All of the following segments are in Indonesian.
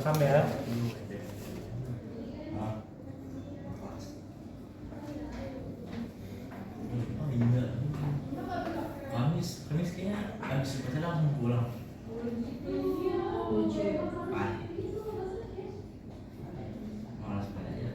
Rekam ya. Oh iya. Kamis kayaknya habis selesai langsung pulang. Pagi. Malas banget aja.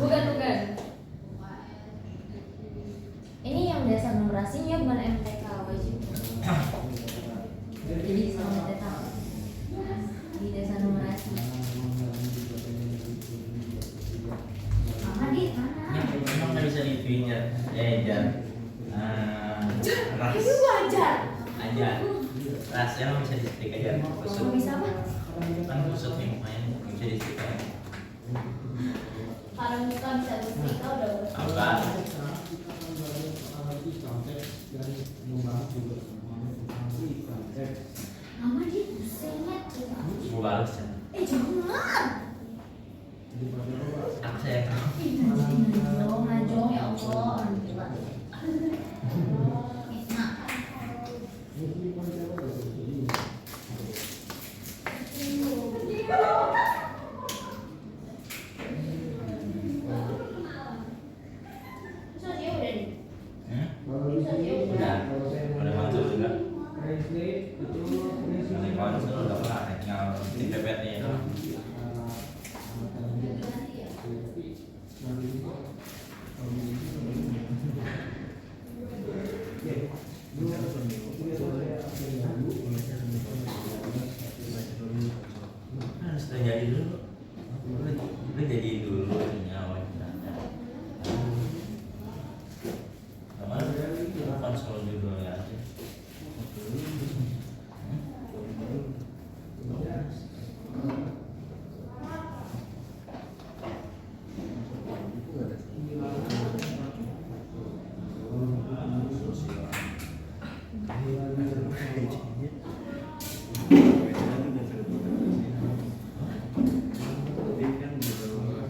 Bukan. Ini yang dasar numerasinya bukan MTK wajib. Jadi sama MTK di dasar numerasi. Mama di mana? Emang nggak bisa dipinjam, jas. Ras. Itu wajar. Aja. Ras emang bisa disetrika aja. Kamu bisa apa? Kan kusut nih mukanya bisa disetrika. Kalau muka bisa bersetrika udah Apa? Mama dia buset. Mau balas ya? Jangan. Aku saya tahu. Ngajong ya Allah. Udah masuk juga. Nanti konsul udah pernah tinggal di pepetnya itu. Harus jadi dulu. Lu jadi dulu nyawa. Konsol judulnya aja.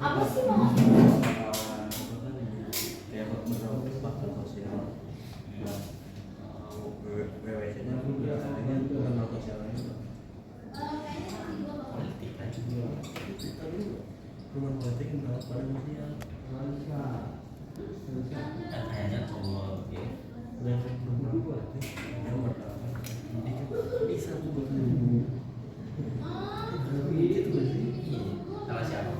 Apa sih mau? Kayaknya cowok ya. Salah siapa?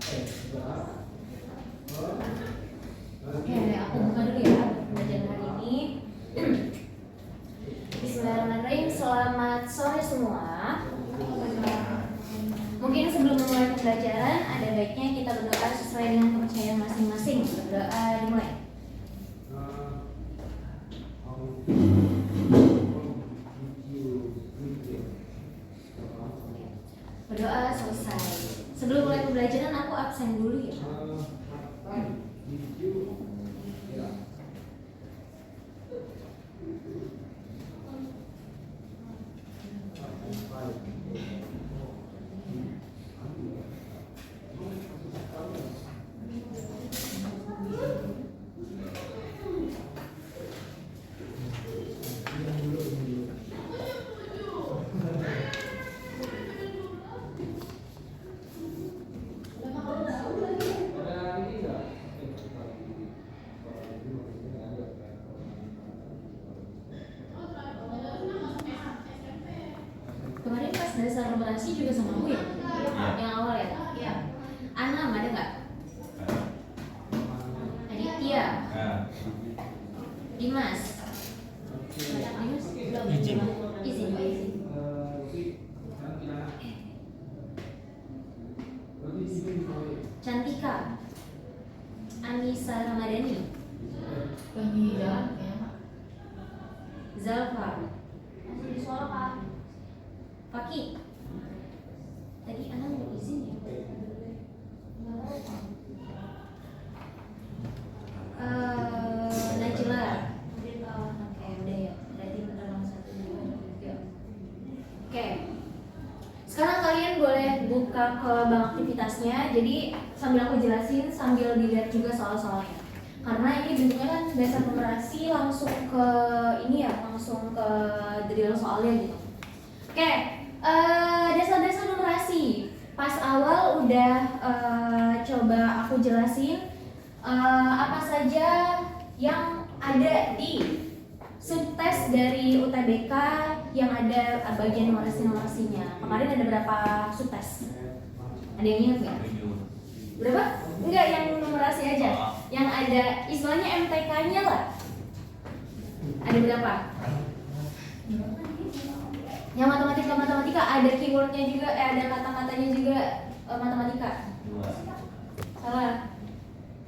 Oke, aku buka dulu ya pembelajaran hari ini. Bismillahirrahmanirrahim. Selamat sore semua. Mungkin sebelum memulai pembelajaran, ada baiknya kita berdoa sesuai dengan kepercayaan masing-masing. Berdoa dimulai. Berdoa selesai. Sebelum mulai pembelajaran, aku absen dulu ya. Kemarin pas dasar numerasi juga sama aku ya? Yang awal ya? Iya. Anam ada nggak? Aditya. Dimas. Dimas? Izin. Izin, Pak, izin. Cantika. Anissa Ramadhani. Zalfa. Masih di suara Pak. Fakih. Tadi Ana mau izin ya? Najla. Oke, udah ya. Berarti nomor 1 juga. Oke. Sekarang kalian boleh buka ke bank aktivitasnya. Jadi sambil aku jelasin, sambil dilihat juga soal-soalnya. Karena ini bentuknya kan dasar numerasi langsung ke ini ya, langsung ke drill soalnya gitu. Oke, dasar-dasar numerasi. Pas awal udah coba aku jelasin apa saja yang ada di subtes dari UTBK yang ada bagian numerasi-numerasinya. Kemarin ada berapa subtes? Ada yang ingat nggak? Berapa? Enggak, yang numerasi aja. Yang ada istilahnya MTK-nya lah. Ada berapa? Yang matematika ada keywordnya juga, ada kata-katanya juga matematika. 2. Salah.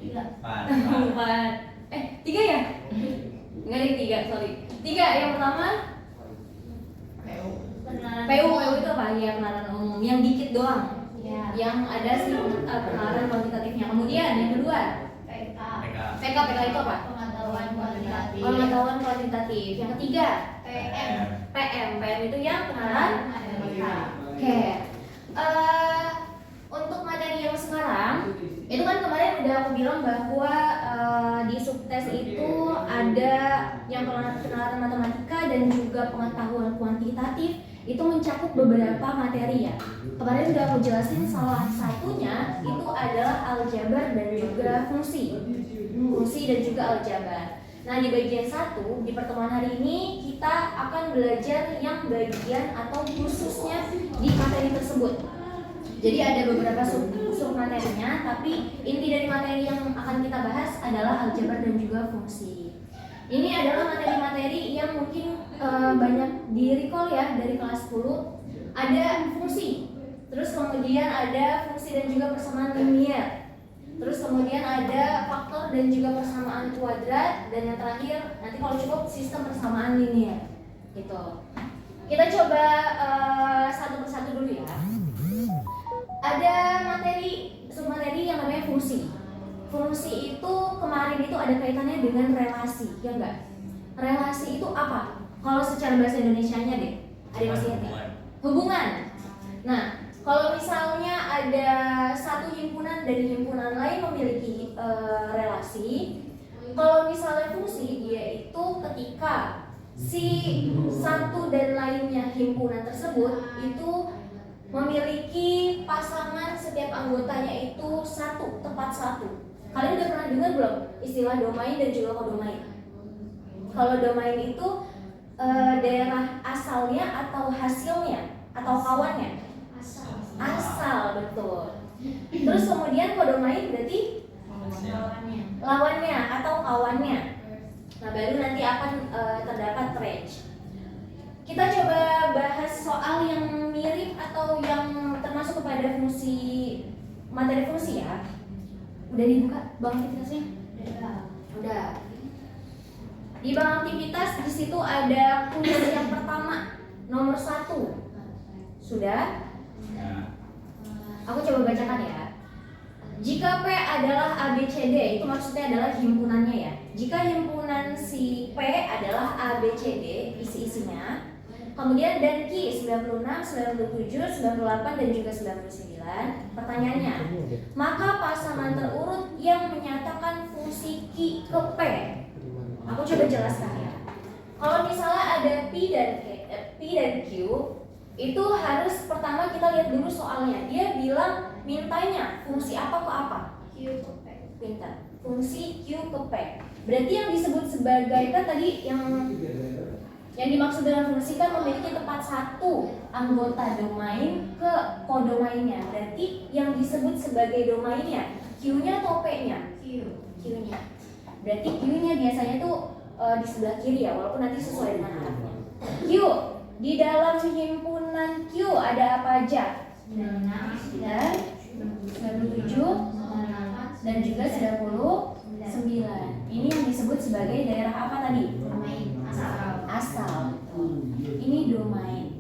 4. 4. 3 ya? Enggak ada yang 3, sorry. 3, yang pertama PU itu apa? Ya, pengenalan umum. Yang dikit doang. Ya. Yang ada sih pengenalan kuantitatifnya. Kemudian yang kedua PK itu apa? Pengetahuan kuantitatif. Yang ketiga PM itu yang pengenalan matematika. Oke. Untuk materi yang sekarang itu kan kemarin udah aku bilang bahwa di subtes itu ada yang pengenalan matematika dan juga pengetahuan kuantitatif, itu mencakup beberapa materi ya. Kemarin udah aku jelasin salah satunya itu adalah aljabar dan juga fungsi dan juga aljabar. Nah, di bagian 1 di pertemuan hari ini kita akan belajar yang bagian atau khususnya di materi tersebut. Jadi ada beberapa sub materinya, tapi inti dari materi yang akan kita bahas adalah aljabar dan juga fungsi. Ini adalah materi-materi yang mungkin banyak di-recall ya dari kelas 10. Ada fungsi, terus kemudian ada fungsi dan juga persamaan linier. Terus kemudian ada faktor dan juga persamaan kuadrat, dan yang terakhir nanti kalau cukup sistem persamaan linier. Gitu. Kita coba satu persatu dulu ya. Ada submateri yang namanya fungsi. Fungsi itu kemarin itu ada kaitannya dengan relasi, ya enggak? Relasi itu apa? Kalau secara bahasa Indonesianya deh, ada yang masih ingat? Hubungan. Nah, kalau misalnya ada satu himpunan dan himpunan lain memiliki relasi, kalau misalnya fungsi, dia itu ketika si satu dan lainnya himpunan tersebut itu memiliki pasangan, setiap anggotanya itu tepat satu. Kalian udah pernah dengar belum istilah domain dan juga kodomain? Kalau domain itu daerah asalnya atau hasilnya atau kawannya? Asal, betul. Terus kemudian kodomain berarti lawannya atau kawannya. Nah, baru nanti akan terdapat range. Kita coba bahas soal yang mirip atau yang termasuk kepada fungsi materi fungsi ya. Udah dibuka bang aktivitasnya? Udah. Di bang aktivitas di situ ada kuis yang pertama nomor 1. Sudah? Ya. Aku coba bacakan ya. Jika P adalah ABCD, itu maksudnya adalah himpunannya ya. Jika himpunan si P adalah ABCD, isi-isinya, kemudian dan Q 96, 97, 98, dan juga 99. Pertanyaannya, maka pasangan terurut yang menyatakan fungsi Q ke P. Aku coba jelaskan ya. Kalau misalnya ada P dan Q, itu harus pertama kita lihat dulu soalnya. Dia bilang mintanya fungsi apa ke apa? Q ke P. Pintar. Fungsi Q ke P. Berarti yang disebut sebagai kan tadi yang dimaksud dengan fungsi kan memiliki tepat satu anggota domain ke kodomainnya. Berarti yang disebut sebagai domainnya Q-nya atau P-nya? Q-nya. Berarti Q-nya biasanya tuh di sebelah kiri ya, walaupun nanti sesuai dengan arahnya. Q, di dalam himpunan Q ada apa aja? 96, 97, dan juga 99. Ini yang disebut sebagai daerah apa tadi? Asal. Ini domain.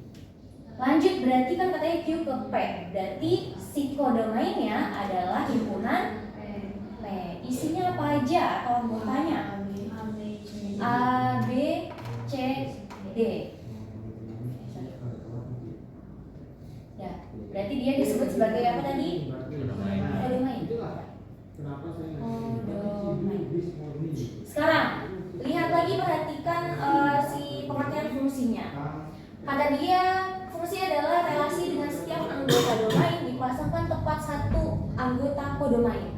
Lanjut, berarti kan katanya Q ke P. Berarti si kodomainnya adalah himpunan P. Isinya apa aja atau anggotanya? A, B, C, D. Ya, berarti dia disebut sebagai apa tadi? Kodomain. Kodomain. Sekarang lihat lagi, perhatikan si pengertian fungsinya. Kata dia, fungsi adalah relasi dengan setiap anggota domain dipasangkan tepat satu anggota kodomain.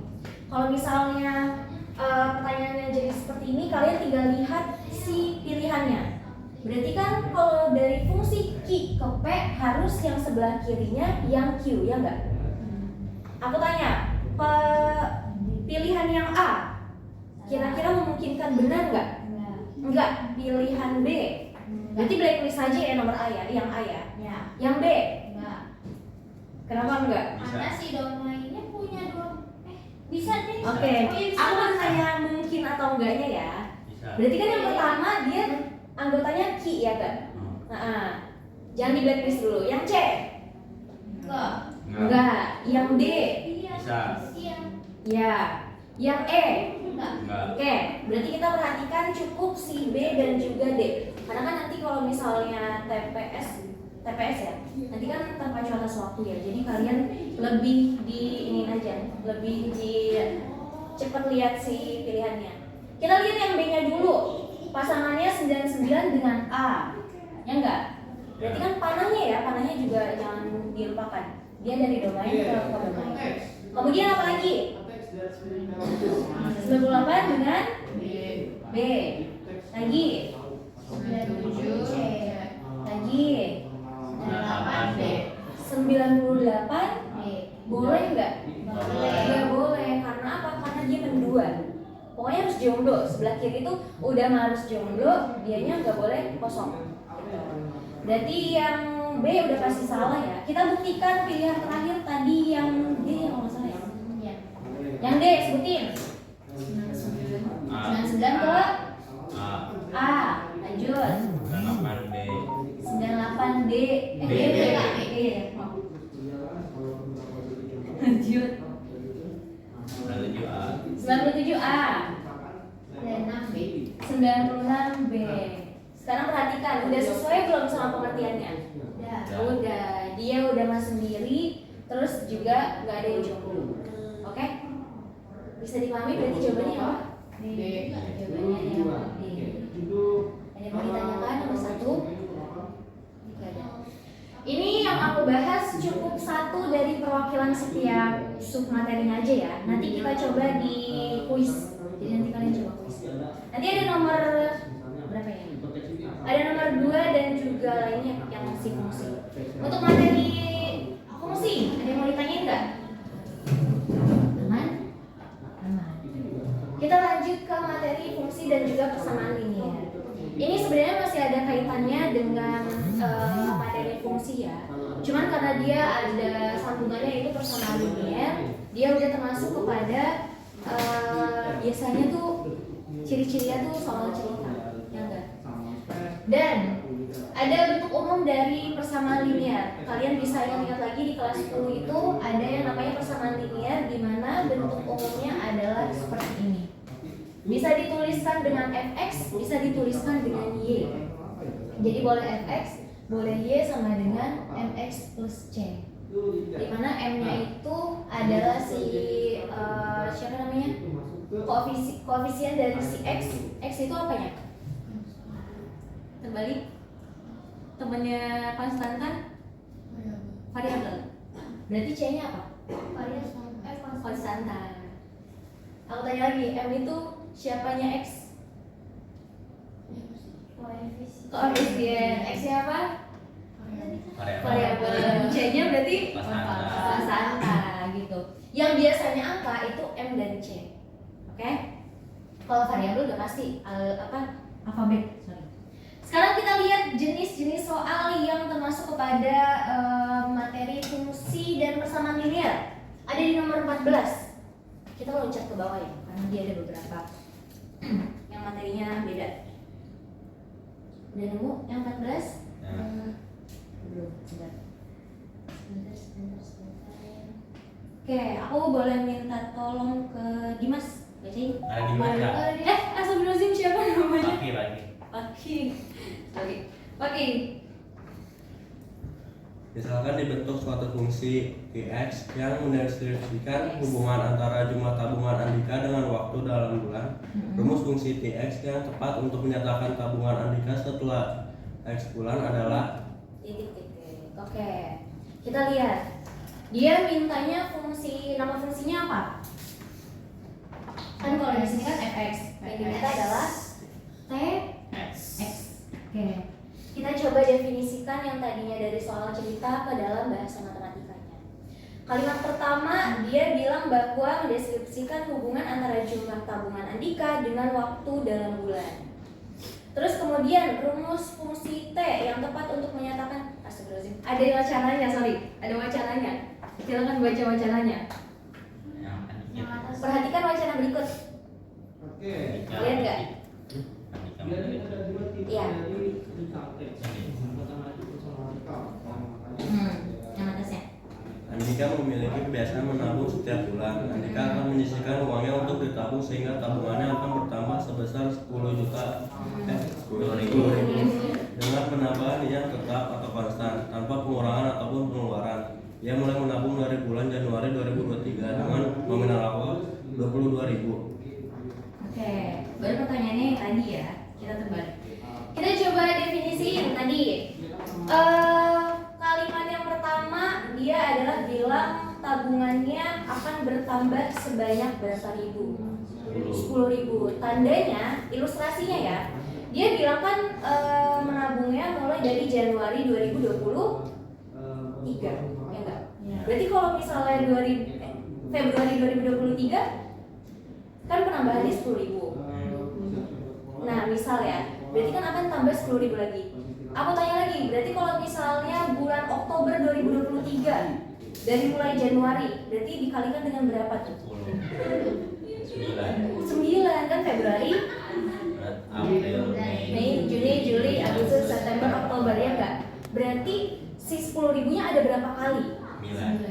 Kalau misalnya pertanyaannya jadi seperti ini, kalian tinggal lihat si pilihannya. Berarti kan kalau dari fungsi Q ke P harus yang sebelah kirinya yang Q, ya enggak? Aku tanya, pilihan yang A kira-kira memungkinkan benar enggak? Enggak. Pilihan B. Berarti blacklist saja ya nomor A ya, yang A ya. Yang B? Enggak. Kenapa enggak? Karena si domainnya punya bisa deh. Oke. Aku kan tanya mungkin atau enggaknya ya. Bisa. Berarti kan yang pertama dia anggotanya Q ya kan? Nah, jangan di blacklist dulu. Yang C? Enggak. Yang D? Bisa. Ya. Yang E? Enggak. Oke, berarti kita perhatikan cukup si B dan juga D. Karena kan nanti kalau misalnya TPS ya, nanti kan terpacu atas waktu ya. Jadi kalian lebih di ini aja, lebih di cepat lihat si pilihannya. Kita lihat yang B-nya dulu. Pasangannya 99 dengan A. Ya enggak? Berarti kan panahnya ya, panahnya juga jangan dilupakan. Dia dari domain ke kodomain. Kemudian apa lagi? 98 dengan B. Lagi 97 C. lagi 98 B. 98 B. boleh nggak? Boleh. Nggak boleh. Karena apa? Karena dia menduan. Pokoknya harus jomblo. Sebelah kiri itu udah harus jomblo, dianya nggak boleh kosong. Berarti yang B udah pasti salah ya. Kita buktikan pilihan terakhir tadi yang D kalau nggak salah ya. Yang D sebutin. 99 ke A. Lanjut. 98 B. 98 D. B. Lanjut. 97 A. 97 A. 96 B. 96 B. Sekarang perhatikan, udah sesuai belum sama pengertiannya? Udah. Dia udah mas sendiri, terus juga nggak ada yang jomblo. Oke? Bisa dipahami berarti jawabannya apa? D. Jawabannya yang D. Ada yang mau ditanyakan nomor 1? Ini yang aku bahas cukup satu dari perwakilan setiap submaterinya aja ya. Nanti kita coba di kuis. Jadi nanti kalian coba kuis. Nanti ada nomor berapa ya? Ada nomor 2 dan juga lainnya yang si fungsi. Untuk materi fungsi, ada yang mau ditanyain nggak? dan juga persamaan linear. Ini sebenarnya masih ada kaitannya dengan materi fungsi ya. Cuman karena dia ada sambungannya itu persamaan linear, dia udah termasuk kepada biasanya tuh ciri-cirinya tuh soal cerita, ya enggak? Dan ada bentuk umum dari persamaan linear. Kalian bisa ingat lagi di kelas 10 itu ada yang namanya persamaan linear di mana bentuk umumnya adalah seperti ini. Bisa dituliskan dengan fx, bisa dituliskan dengan y. Jadi boleh fx, boleh y sama dengan mx plus c. Di mana m-nya itu adalah si siapa namanya? Koefisien dari si x. X itu apanya? Terbalik. Temannya konstantan? Variabel. Berarti c-nya apa? Konstantan. Aku tanya lagi, m itu siapanya x? Koefisien. X-nya apa? Variabel. C-nya berarti konstanta gitu. Yang biasanya angka itu m dan c. Oke? Kalau variabel udah pasti alfabet. Sorry. Sekarang kita lihat jenis-jenis soal yang termasuk kepada materi fungsi dan persamaan linear. Ada di nomor 14. Kita loncat ke bawah ya, karena dia ada beberapa yang materinya beda. Udah nemu yang 14? Belum, sebentar. Oke, aku boleh minta tolong ke Dimas bacain. Ada di mana? Astagfirullahaladzim, siapa namanya? Paki. Oke. Misalkan dibentuk suatu fungsi X yang mendeskripsikan hubungan antara jumlah tabungan Andika dengan waktu dalam bulan. Rumus fungsi Tx yang tepat untuk menyatakan tabungan Andika setelah X bulan adalah titik. Oke. Kita lihat. Dia mintanya nama fungsinya apa? Kan kalau di sini kan fx. Yang diminta adalah Tx. Oke. Kita coba definisikan yang tadinya dari soal cerita ke dalam bahasa matematikanya. Kalimat pertama, dia bilang bahwa mendeskripsikan hubungan antara jumlah tabungan Andika dengan waktu dalam bulan. Terus kemudian rumus fungsi T yang tepat untuk menyatakan ada wacananya, ada wacananya. Silakan baca wacananya. Perhatikan wacana berikut. Lihat nggak? Iya. Yang atasnya. Andika memiliki kebiasaan menabung setiap bulan. Andika akan menyisihkan uangnya untuk ditabung sehingga tabungannya akan bertambah sebesar 10 ribu dengan penambahan yang tetap atau konstan tanpa pengurangan ataupun pengeluaran. Ia mulai menabung dari bulan Januari 2023 dengan nominal awal 22.000. Oke, baru pertanyaannya yang tadi ya, kita terbalik. Kita coba definisiin tadi. Kalimat yang pertama dia adalah bilang tabungannya akan bertambah sebanyak berapa ribu? 10.000. Tandanya, ilustrasinya ya. Dia bilang kan menabungnya mulai dari Januari 2023, ya enggak? Berarti kalau misalnya Februari 2023 kan penambahannya 10.000. Nah, misal ya, berarti kan akan tambah 10.000 lagi. Aku tanya lagi, berarti kalau misalnya bulan Oktober 2023 dari mulai Januari, berarti dikalikan dengan berapa tuh? 9 kan Februari, Mei, Juni, Juli, Agustus, September, Oktober, ya enggak? Berarti si 10.000-nya ada berapa kali?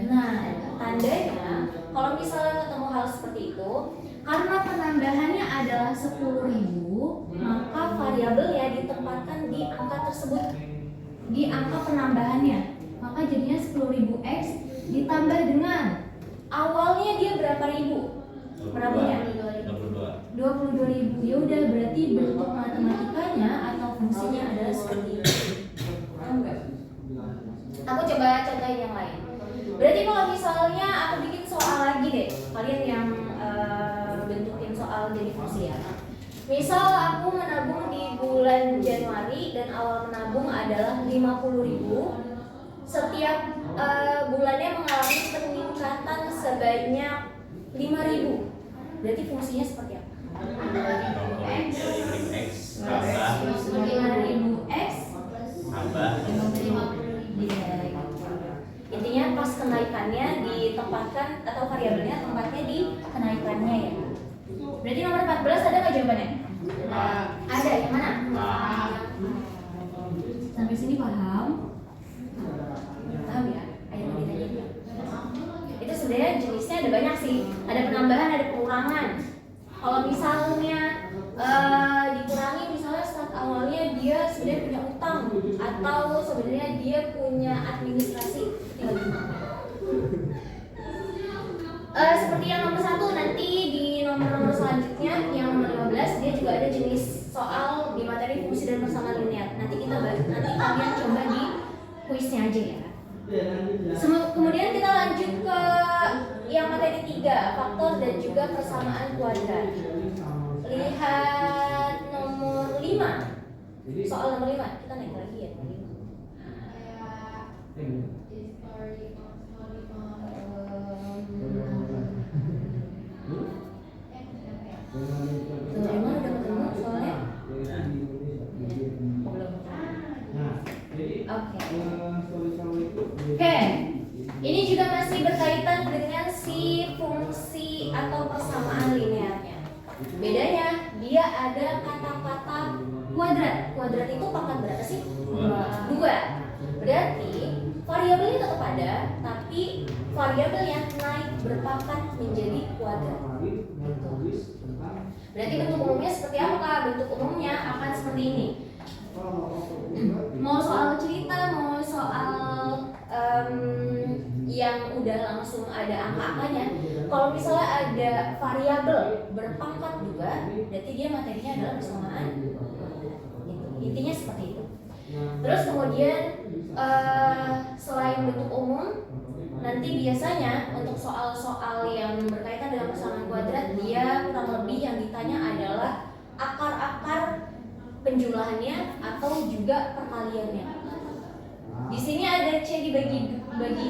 Nah, tandanya kalau misalnya ketemu hal seperti itu, karena penambahannya adalah 10.000, maka variabel ya ditempatkan di angka tersebut, di angka penambahannya. Maka jadinya 10.000x ditambah dengan awalnya dia berapa ribu menabungnya? 22.000. Ya udah, berarti bentuk matematikanya atau fungsinya adalah seperti ini. Enggak? Aku coba contohin yang lain. Berarti kalau misalnya aku bikin soal lagi deh, kalian yang bentukin soal jadi fungsi ya. Misal aku menabung di bulan Januari dan awal menabung adalah 50.000. Setiap bulannya mengalami peningkatan sebanyak 5.000. Berarti fungsinya seperti apa? 25x tambah 5.000x tambah 50.000. Iya. Intinya pas kenaikannya ditempatkan atau variabelnya tempatnya di kenaikannya ya. Berarti nomor 14 ada nggak jawabannya? Ada, yang mana? Sampai sini paham? Paham ya? Ayo ditanya. Itu sebenarnya jenisnya ada banyak sih. Ada penambahan, ada pengurangan. Kalau misalnya dikurangi, misalnya start awalnya dia sebenarnya punya utang atau sebenarnya dia punya administrasi, tinggal ditambah. Seperti yang nomor 1 nanti di nomor selanjutnya yang nomor 15 dia juga ada jenis soal di materi fungsi dan persamaan linear. Nanti kita bahas, nanti kalian coba di kuisnya aja ya. Kemudian kita lanjut ke yang materi 3, faktor dan juga persamaan kuadrat. Lihat nomor 5. Soal nomor 5, kita naik lagi ya. Nomor 5 udah ketemu soalnya? Oke. Ini juga masih berkaitan dengan si fungsi atau persamaan linearnya. Bedanya dia ada kata-kata kuadrat. Kuadrat itu pangkat berapa sih? 2. Berarti variabelnya tetap ada, tapi variabel yang naik berpangkat menjadi kuadrat. Gitu. Berarti bentuk umumnya seperti apa Kak? Bentuk umumnya akan seperti ini. Mau soal cerita, mau soal yang udah langsung ada angka-angkanya. Kalau misalnya ada variabel berpangkat 2, berarti dia materinya adalah persamaan. Gitu. Intinya seperti itu. Terus kemudian selain bentuk umum, nanti biasanya untuk soal-soal yang berkaitan dengan persamaan kuadrat, dia kurang lebih yang ditanya adalah akar-akar penjumlahannya atau juga perkaliannya. Di sini ada C dibagi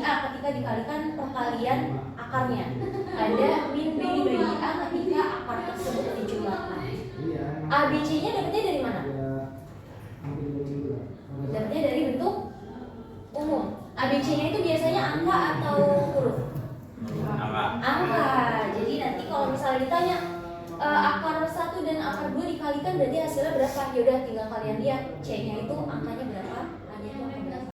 A ketika dikalikan perkalian akarnya. Ada min B dibagi A ketika akar tersebut dijumlahkan. A, B, C-nya dapatnya dari mana? Dapatnya dari bentuk umum. A, B, C-nya itu biasanya angka atau huruf? Angka. Jadi nanti kalau misalnya ditanya akar 1 dan akar 2 dikalikan berarti hasilnya berapa? Yaudah tinggal kalian lihat C-nya itu angkanya berapa.